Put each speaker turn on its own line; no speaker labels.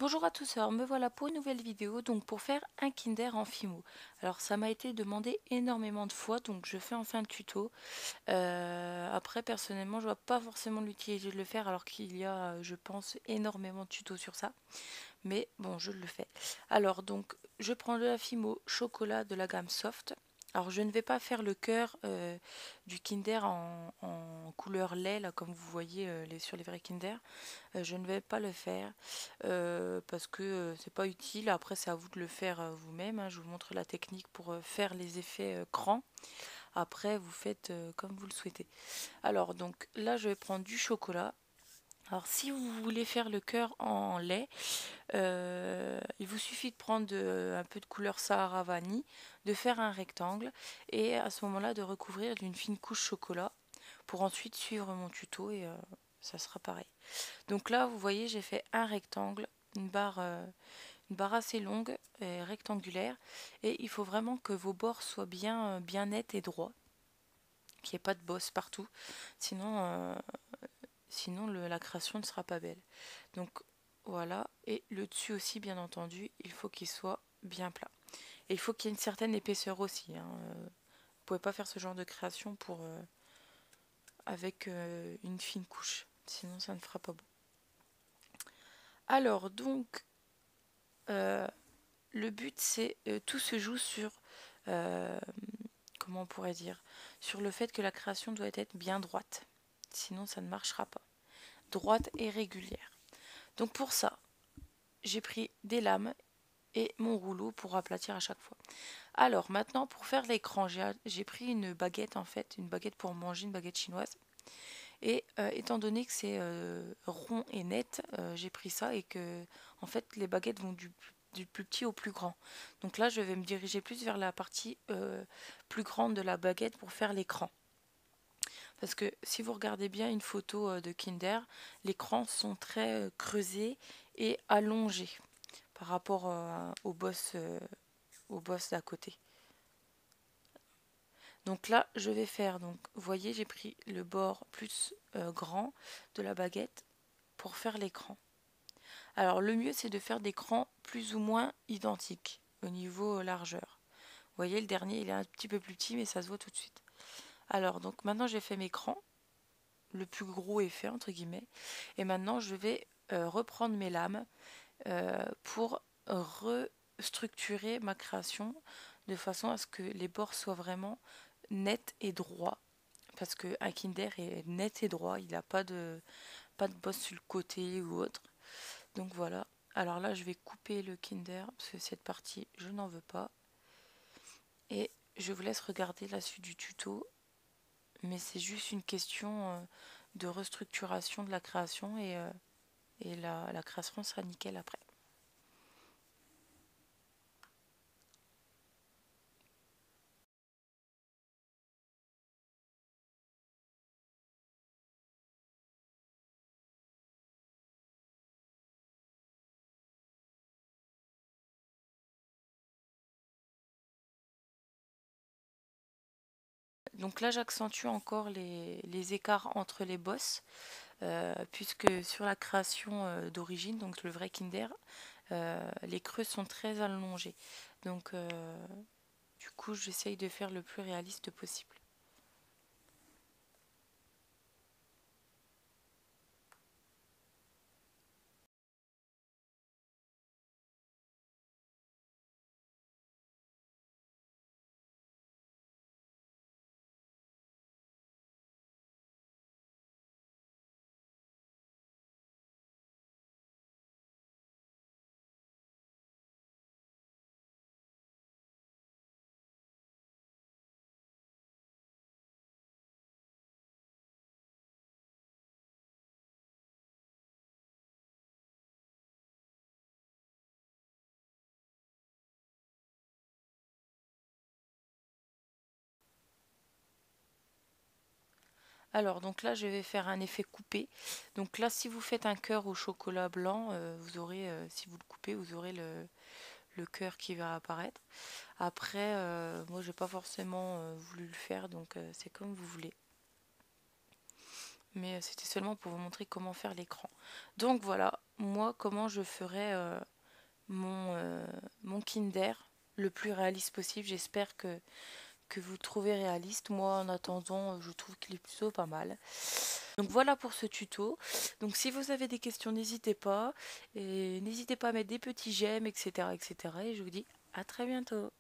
Bonjour à tous, alors me voilà pour une nouvelle vidéo, donc pour faire un Kinder en Fimo. Alors ça m'a été demandé énormément de fois, donc je fais enfin le tuto. Après personnellement je vois pas forcément l'utilité de le faire alors qu'il y a je pense énormément de tutos sur ça. Mais bon je le fais. Alors donc je prends de la Fimo chocolat de la gamme soft. Alors je ne vais pas faire le cœur du Kinder en couleur lait là comme vous voyez sur les vrais Kinder. Je ne vais pas le faire parce que c'est pas utile. Après, c'est à vous de le faire vous-même, hein. Je vous montre la technique pour faire les effets crans. Après, vous faites comme vous le souhaitez. Alors, donc là, je vais prendre du chocolat. Alors, si vous voulez faire le cœur en lait, il vous suffit de prendre un peu de couleur Sahara Vanille, de faire un rectangle et à ce moment-là de recouvrir d'une fine couche chocolat pour ensuite suivre mon tuto et ça sera pareil. Donc là, vous voyez, j'ai fait un rectangle, une barre assez longue et rectangulaire. Et il faut vraiment que vos bords soient bien nets et droits, qu'il n'y ait pas de bosse partout. Sinon, la création ne sera pas belle. Donc voilà. Et le dessus aussi, bien entendu, il faut qu'il soit bien plat. Et il faut qu'il y ait une certaine épaisseur aussi, hein. Vous pouvez pas faire ce genre de création avec une fine couche. Sinon, ça ne fera pas beau. Alors, donc, euh, le but, c'est tout se joue sur, euh, comment on pourrait dire, sur le fait que la création doit être bien droite. Sinon, ça ne marchera pas. Droite et régulière. Donc pour ça, j'ai pris des lames et mon rouleau pour aplatir à chaque fois. Alors maintenant, pour faire l'écran, j'ai pris une baguette en fait, une baguette pour manger, une baguette chinoise. Et étant donné que c'est rond et net, j'ai pris ça et que en fait les baguettes vont du plus petit au plus grand. Donc là, je vais me diriger plus vers la partie plus grande de la baguette pour faire l'écran. Parce que si vous regardez bien une photo de Kinder, les crans sont très creusés et allongés par rapport au boss d'à côté. Donc là, je vais faire, donc, vous voyez, j'ai pris le bord plus grand de la baguette pour faire l'écran. Alors le mieux c'est de faire des crans plus ou moins identiques au niveau largeur. Vous voyez le dernier il est un petit peu plus petit mais ça se voit tout de suite. Alors donc maintenant j'ai fait mes crans, le plus gros est fait entre guillemets. Et maintenant je vais reprendre mes lames pour restructurer ma création de façon à ce que les bords soient vraiment nets et droits. Parce qu'un Kinder est net et droit, il n'a pas de bosse sur le côté ou autre. Donc voilà. Alors là, je vais couper le Kinder parce que cette partie, je n'en veux pas. Et je vous laisse regarder la suite du tuto. Mais c'est juste une question de restructuration de la création et la création sera nickel après. Donc là, j'accentue encore les écarts entre les bosses, puisque sur la création d'origine, donc le vrai Kinder, les creux sont très allongés. Donc du coup, j'essaye de faire le plus réaliste possible. Alors, donc là, je vais faire un effet coupé. Donc là, si vous faites un cœur au chocolat blanc, vous aurez, si vous le coupez, vous aurez le cœur qui va apparaître. Après, moi, j'ai pas forcément voulu le faire, donc c'est comme vous voulez. mais c'était seulement pour vous montrer comment faire l'écran. Donc voilà, moi comment je ferais mon Kinder le plus réaliste possible. J'espère que vous trouvez réaliste. Moi en attendant, je trouve qu'il est plutôt pas mal. Donc voilà pour ce tuto. Donc si vous avez des questions, n'hésitez pas. Et n'hésitez pas à mettre des petits j'aime, etc., etc. Et je vous dis à très bientôt.